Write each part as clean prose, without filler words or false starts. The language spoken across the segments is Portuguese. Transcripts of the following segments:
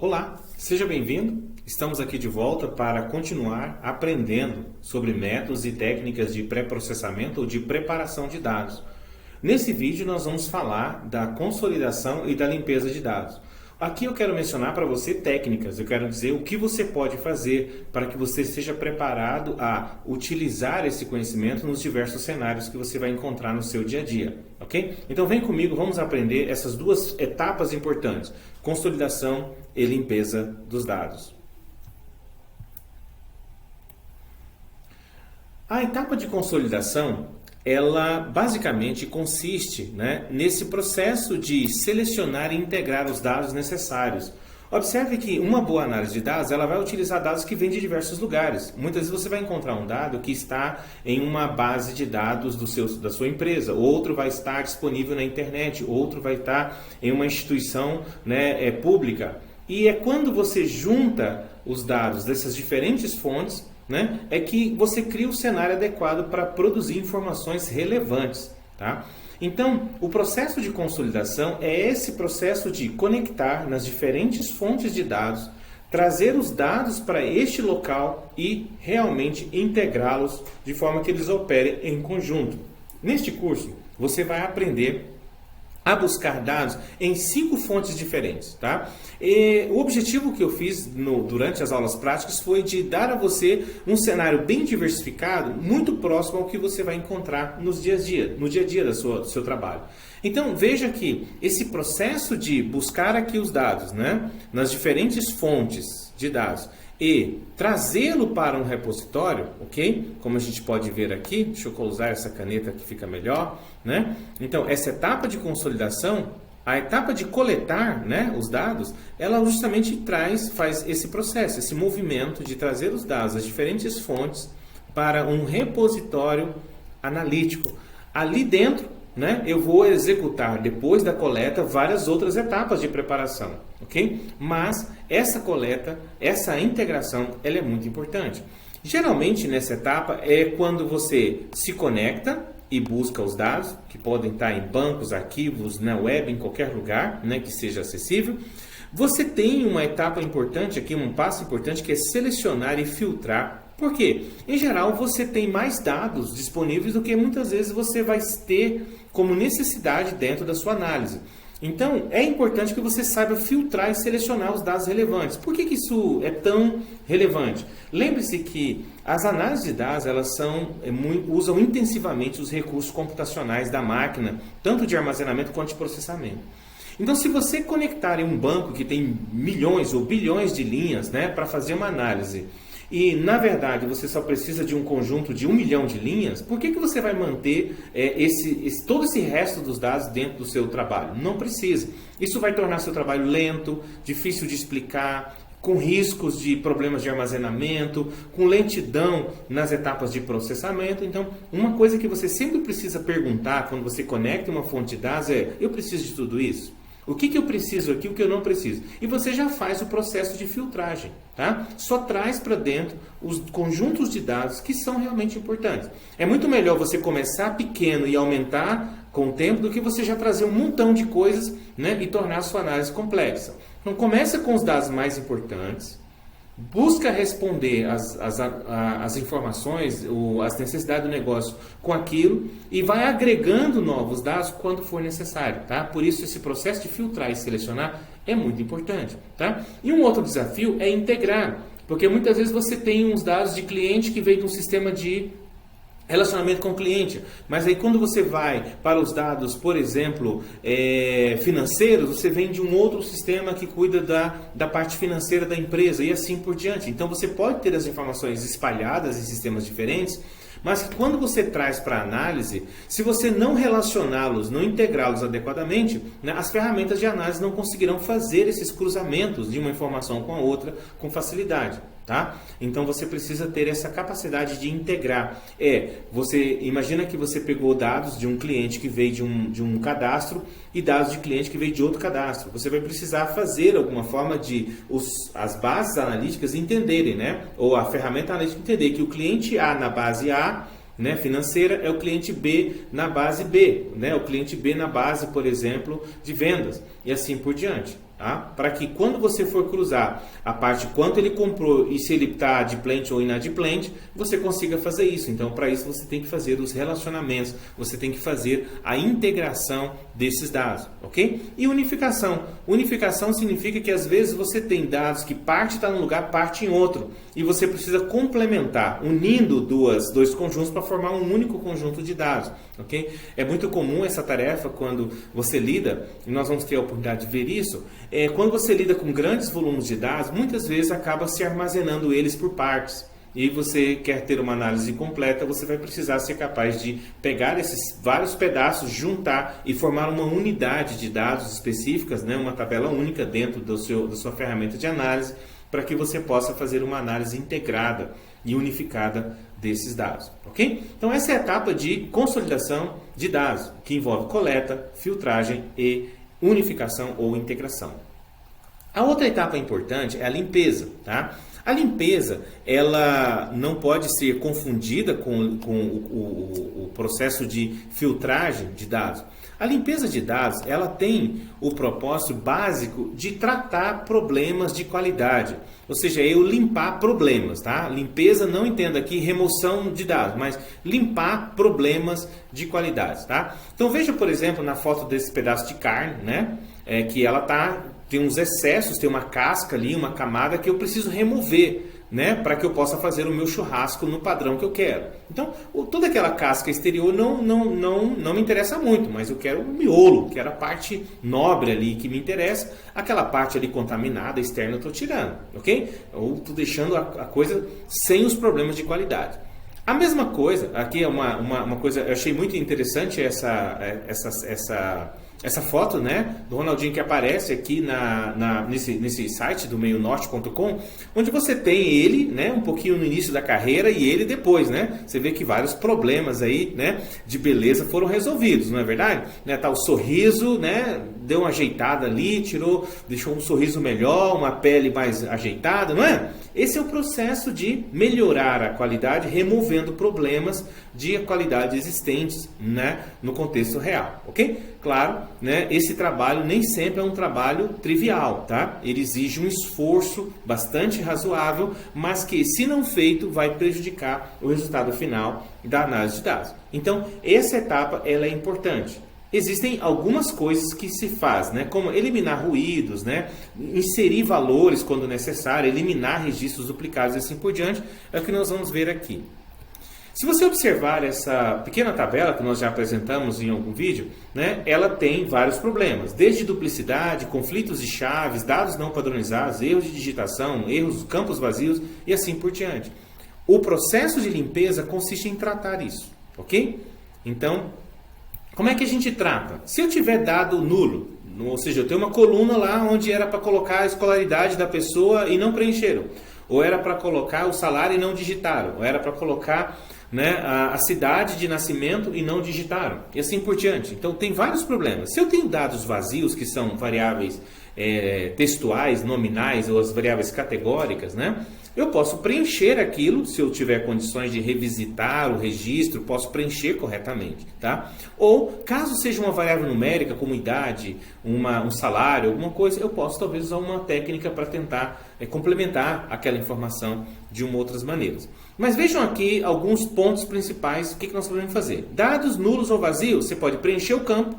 Olá, seja bem-vindo. Estamos aqui de volta para continuar aprendendo sobre métodos e técnicas de pré-processamento ou de preparação de dados. Nesse vídeo nós vamos falar da consolidação e da limpeza de dados. Aqui eu quero mencionar para você técnicas, eu quero dizer o que você pode fazer para que você esteja preparado a utilizar esse conhecimento nos diversos cenários que você vai encontrar no seu dia a dia, ok? Então vem comigo, vamos aprender essas duas etapas importantes, consolidação e limpeza dos dados. A etapa de consolidação ela basicamente consiste nesse processo de selecionar e integrar os dados necessários. Observe que uma boa análise de dados ela vai utilizar dados que vêm de diversos lugares. Muitas vezes você vai encontrar um dado que está em uma base de dados da sua empresa, outro vai estar disponível na internet, outro vai estar em uma instituição pública. E é quando você junta os dados dessas diferentes fontes é que você cria o cenário adequado para produzir informações relevantes. Tá? Então, o processo de consolidação é esse processo de conectar nas diferentes fontes de dados, trazer os dados para este local e realmente integrá-los de forma que eles operem em conjunto. Neste curso, você vai aprender a buscar dados em 5 fontes diferentes. Tá? E o objetivo que eu fiz durante as aulas práticas foi de dar a você um cenário bem diversificado, muito próximo ao que você vai encontrar no dia a dia do seu trabalho. Então veja que esse processo de buscar aqui os dados nas diferentes fontes de dados e trazê-lo para um repositório, ok? Como a gente pode ver aqui, deixa eu usar essa caneta que fica melhor, Então, essa etapa de consolidação, a etapa de coletar os dados, ela justamente faz esse processo, esse movimento de trazer os dados das diferentes fontes para um repositório analítico. Ali dentro, eu vou executar, depois da coleta, várias outras etapas de preparação, ok? Mas essa coleta, essa integração, ela é muito importante. Geralmente, nessa etapa, é quando você se conecta e busca os dados, que podem estar em bancos, arquivos, na web, em qualquer lugar que seja acessível. Você tem uma etapa importante aqui, um passo importante, que é selecionar e filtrar. Por quê? Em geral, você tem mais dados disponíveis do que muitas vezes você vai ter como necessidade dentro da sua análise. Então, é importante que você saiba filtrar e selecionar os dados relevantes. Por que isso é tão relevante? Lembre-se que as análises de dados elas usam intensivamente os recursos computacionais da máquina, tanto de armazenamento quanto de processamento. Então, se você conectar em um banco que tem milhões ou bilhões de linhas para fazer uma análise, e, na verdade, você só precisa de um conjunto de 1 milhão de linhas, por que você vai manter todo esse resto dos dados dentro do seu trabalho? Não precisa. Isso vai tornar seu trabalho lento, difícil de explicar, com riscos de problemas de armazenamento, com lentidão nas etapas de processamento. Então, uma coisa que você sempre precisa perguntar quando você conecta uma fonte de dados é: eu preciso de tudo isso? O que eu preciso aqui, o que eu não preciso? E você já faz o processo de filtragem. Tá? Só traz para dentro os conjuntos de dados que são realmente importantes. É muito melhor você começar pequeno e aumentar com o tempo do que você já trazer um montão de coisas e tornar a sua análise complexa. Então começa com os dados mais importantes, busca responder as informações, as necessidades do negócio com aquilo e vai agregando novos dados quando for necessário. Tá? Por isso esse processo de filtrar e selecionar é muito importante. Tá? E um outro desafio é integrar, porque muitas vezes você tem uns dados de cliente que veio de um sistema de relacionamento com o cliente, mas aí quando você vai para os dados, por exemplo, financeiros, você vem de um outro sistema que cuida da parte financeira da empresa e assim por diante. Então você pode ter as informações espalhadas em sistemas diferentes, mas que quando você traz para a análise, se você não relacioná-los, não integrá-los adequadamente, as ferramentas de análise não conseguirão fazer esses cruzamentos de uma informação com a outra com facilidade. Tá? Então você precisa ter essa capacidade de integrar. Você imagina que você pegou dados de um cliente que veio de um cadastro e dados de cliente que veio de outro cadastro. Você vai precisar fazer alguma forma de as bases analíticas entenderem, ou a ferramenta analítica entender que o cliente A na base A financeira é o cliente B na base B, o cliente B na base, por exemplo, de vendas e assim por diante. tá? Para que quando você for cruzar a parte quanto ele comprou e se ele está adimplente ou inadimplente, você consiga fazer isso. Então, para isso você tem que fazer os relacionamentos, você tem que fazer a integração desses dados, ok? E unificação. Unificação significa que às vezes você tem dados que parte está num lugar, parte em outro, e você precisa complementar, unindo dois conjuntos para formar um único conjunto de dados, ok? É muito comum essa tarefa quando você lida, e nós vamos ter a oportunidade de ver isso, quando você lida com grandes volumes de dados, muitas vezes acaba se armazenando eles por partes. E você quer ter uma análise completa, você vai precisar ser capaz de pegar esses vários pedaços, juntar e formar uma unidade de dados específicas, né? Uma tabela única dentro da sua ferramenta de análise, para que você possa fazer uma análise integrada e unificada desses dados, ok? Então essa é a etapa de consolidação de dados, que envolve coleta, filtragem e unificação ou integração. A outra etapa importante é a limpeza, tá? A limpeza, ela não pode ser confundida com o processo de filtragem de dados. A limpeza de dados, ela tem o propósito básico de tratar problemas de qualidade. Ou seja, eu limpar problemas, tá? Limpeza, não entenda aqui remoção de dados, mas limpar problemas de qualidade, tá? Então veja, por exemplo, na foto desse pedaço de carne, né? Que ela tem uns excessos, tem uma casca ali, uma camada que eu preciso remover, né, para que eu possa fazer o meu churrasco no padrão que eu quero. Então, toda aquela casca exterior não me interessa muito, mas eu quero o miolo, quero a parte nobre ali que me interessa, aquela parte ali contaminada, externa, eu estou tirando, ok? Ou estou deixando a coisa sem os problemas de qualidade. A mesma coisa, aqui é uma coisa, eu achei muito interessante essa foto, né, do Ronaldinho que aparece aqui nesse site do meionorte.com, onde você tem ele, né, um pouquinho no início da carreira e ele depois, né? Você vê que vários problemas aí, né, de beleza foram resolvidos, não é verdade? Né, tá o sorriso, né, deu uma ajeitada ali, deixou um sorriso melhor, uma pele mais ajeitada, não é? Esse é o processo de melhorar a qualidade, removendo problemas de qualidade existentes, né, no contexto real, ok? Claro, né, esse trabalho nem sempre é um trabalho trivial, tá? Ele exige um esforço bastante razoável, mas que, se não feito, vai prejudicar o resultado final da análise de dados. Então, essa etapa ela é importante. Existem algumas coisas que se faz, né, como eliminar ruídos, né, inserir valores quando necessário, eliminar registros duplicados e assim por diante, é o que nós vamos ver aqui. Se você observar essa pequena tabela que nós já apresentamos em algum vídeo, né, ela tem vários problemas, desde duplicidade, conflitos de chaves, dados não padronizados, erros de digitação, erros, campos vazios e assim por diante. O processo de limpeza consiste em tratar isso, ok? Então, como é que a gente trata? Se eu tiver dado nulo, ou seja, eu tenho uma coluna lá onde era para colocar a escolaridade da pessoa e não preencheram, ou era para colocar o salário e não digitaram, ou era para colocar, né, a cidade de nascimento e não digitaram, e assim por diante. Então tem vários problemas. Se eu tenho dados vazios, que são variáveis textuais, nominais, ou as variáveis categóricas, né, eu posso preencher aquilo, se eu tiver condições de revisitar o registro, posso preencher corretamente, tá? Ou, caso seja uma variável numérica, como idade, um salário, alguma coisa, eu posso talvez usar uma técnica para tentar complementar aquela informação de outras maneiras. Mas vejam aqui alguns pontos principais, o que nós podemos fazer. Dados nulos ou vazios, você pode preencher o campo,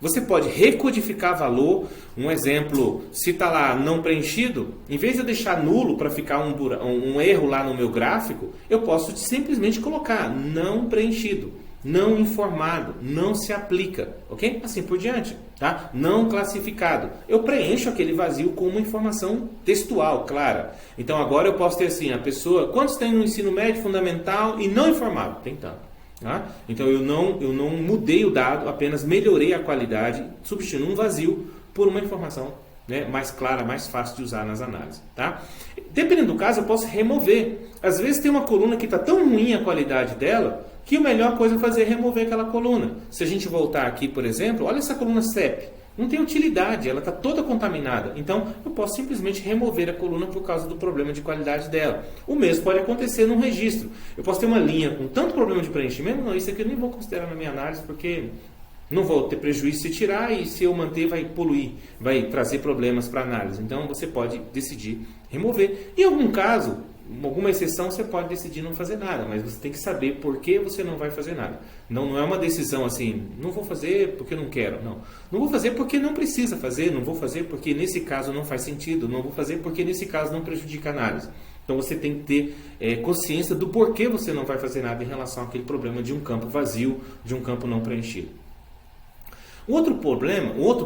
você pode recodificar valor. Um exemplo, se está lá não preenchido, em vez de eu deixar nulo para ficar um erro lá no meu gráfico, eu posso simplesmente colocar não preenchido, não informado, não se aplica, ok? Assim por diante, tá? Não classificado. Eu preencho aquele vazio com uma informação textual, clara. Então agora eu posso ter assim, a pessoa, quantos tem no ensino médio fundamental e não informado? Tem tanto. Tá? Então eu não mudei o dado, apenas melhorei a qualidade, substituindo um vazio por uma informação, né, mais clara, mais fácil de usar nas análises. Tá? Dependendo do caso, eu posso remover. Às vezes tem uma coluna que está tão ruim a qualidade dela, que a melhor coisa é fazer é remover aquela coluna. Se a gente voltar aqui, por exemplo, olha essa coluna CEP. Não tem utilidade, ela está toda contaminada. Então, eu posso simplesmente remover a coluna por causa do problema de qualidade dela. O mesmo pode acontecer num registro. Eu posso ter uma linha com tanto problema de preenchimento, não, isso aqui eu nem vou considerar na minha análise, porque Não vou ter prejuízo se tirar e se eu manter vai poluir, vai trazer problemas para a análise. Então você pode decidir remover. Em algum caso, alguma exceção, você pode decidir não fazer nada, mas você tem que saber por que você não vai fazer nada. Não é uma decisão assim, não vou fazer porque não quero. Não vou fazer porque não precisa fazer, não vou fazer porque nesse caso não faz sentido, não vou fazer porque nesse caso não prejudica a análise. Então você tem que ter consciência do porquê você não vai fazer nada em relação àquele problema de um campo vazio, de um campo não preenchido. O outro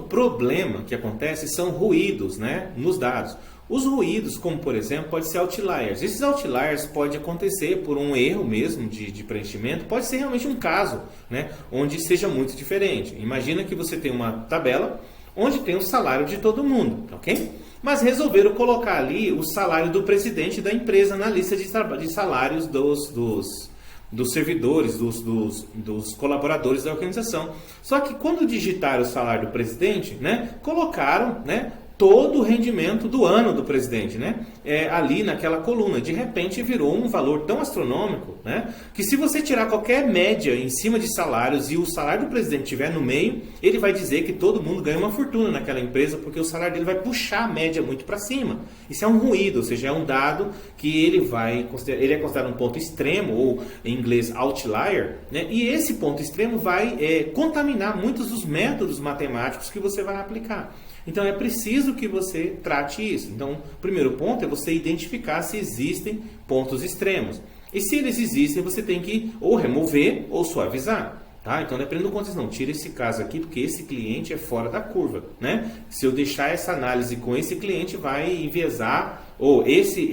problema que acontece são ruídos, né, nos dados. Os ruídos, como por exemplo, pode ser outliers. Esses outliers pode acontecer por um erro mesmo de preenchimento, pode ser realmente um caso, né, onde seja muito diferente. Imagina que você tem uma tabela onde tem o salário de todo mundo, ok? Mas resolveram colocar ali o salário do presidente da empresa na lista de salários dos servidores, dos colaboradores da organização. Só que quando digitaram o salário do presidente, né, colocaram, né, todo o rendimento do ano do presidente, né, ali naquela coluna. De repente virou um valor tão astronômico, né, que se você tirar qualquer média em cima de salários e o salário do presidente estiver no meio, ele vai dizer que todo mundo ganha uma fortuna naquela empresa, porque o salário dele vai puxar a média muito para cima. Isso é um ruído, ou seja, é um dado que ele é considerado um ponto extremo, ou em inglês outlier, né, e esse ponto extremo vai contaminar muitos dos métodos matemáticos que você vai aplicar. Então é preciso que você trate isso. Então, o primeiro ponto é você identificar se existem pontos extremos. E se eles existem, você tem que ou remover ou suavizar. Tá? Então, dependendo do contexto, não, tira esse caso aqui, porque esse cliente é fora da curva. Né? Se eu deixar essa análise com esse cliente, vai enviesar, ou esse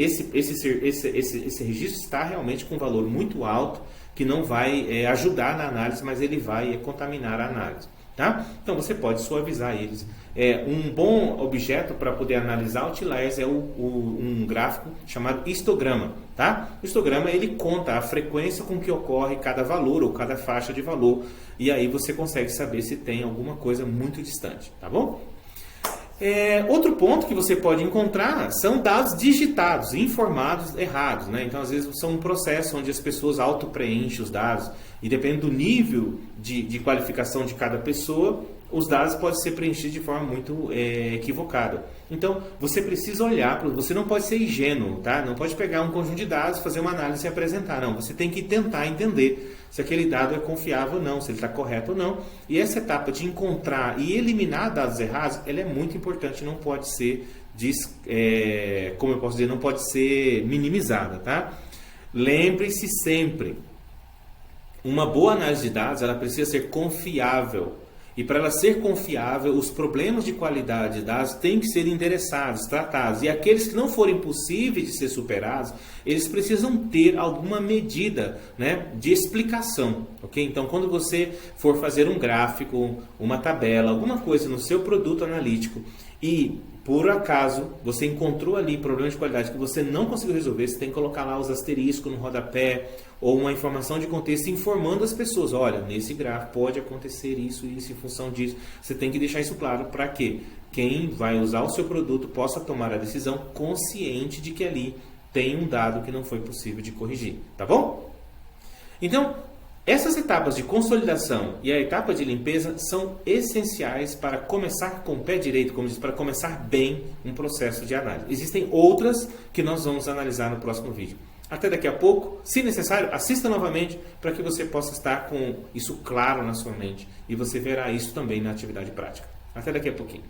registro está realmente com um valor muito alto, que não vai ajudar na análise, mas ele vai contaminar a análise. Tá? Então você pode suavizar eles. Um bom objeto para poder analisar outliers é um gráfico chamado histograma. Tá? O histograma ele conta a frequência com que ocorre cada valor ou cada faixa de valor, e aí você consegue saber se tem alguma coisa muito distante. Tá bom? Outro ponto que você pode encontrar são dados digitados, informados errados. Né? Então, às vezes, são um processo onde as pessoas auto-preenchem os dados e dependendo do nível de qualificação de cada pessoa, os dados podem ser preenchidos de forma muito equivocada. Então, você precisa olhar, você não pode ser ingênuo, tá? Não pode pegar um conjunto de dados, fazer uma análise e apresentar. Não, você tem que tentar entender se aquele dado é confiável ou não, se ele está correto ou não. E essa etapa de encontrar e eliminar dados errados, ela é muito importante, não pode ser, como eu posso dizer, não pode ser minimizada, tá? Lembre-se sempre, uma boa análise de dados, ela precisa ser confiável. E para ela ser confiável, os problemas de qualidade de dados têm que ser endereçados, tratados. E aqueles que não forem possíveis de ser superados, eles precisam ter alguma medida, né, de explicação. Okay? Então, quando você for fazer um gráfico, uma tabela, alguma coisa no seu produto analítico e por acaso você encontrou ali problemas de qualidade que você não conseguiu resolver, você tem que colocar lá os asteriscos no rodapé ou uma informação de contexto informando as pessoas, olha, nesse gráfico pode acontecer isso e isso em função disso. Você tem que deixar isso claro para que quem vai usar o seu produto possa tomar a decisão consciente de que ali tem um dado que não foi possível de corrigir, tá bom? Então, essas etapas de consolidação e a etapa de limpeza são essenciais para começar com o pé direito, como diz, para começar bem um processo de análise. Existem outras que nós vamos analisar no próximo vídeo. Até daqui a pouco, se necessário, assista novamente para que você possa estar com isso claro na sua mente e você verá isso também na atividade prática. Até daqui a pouquinho.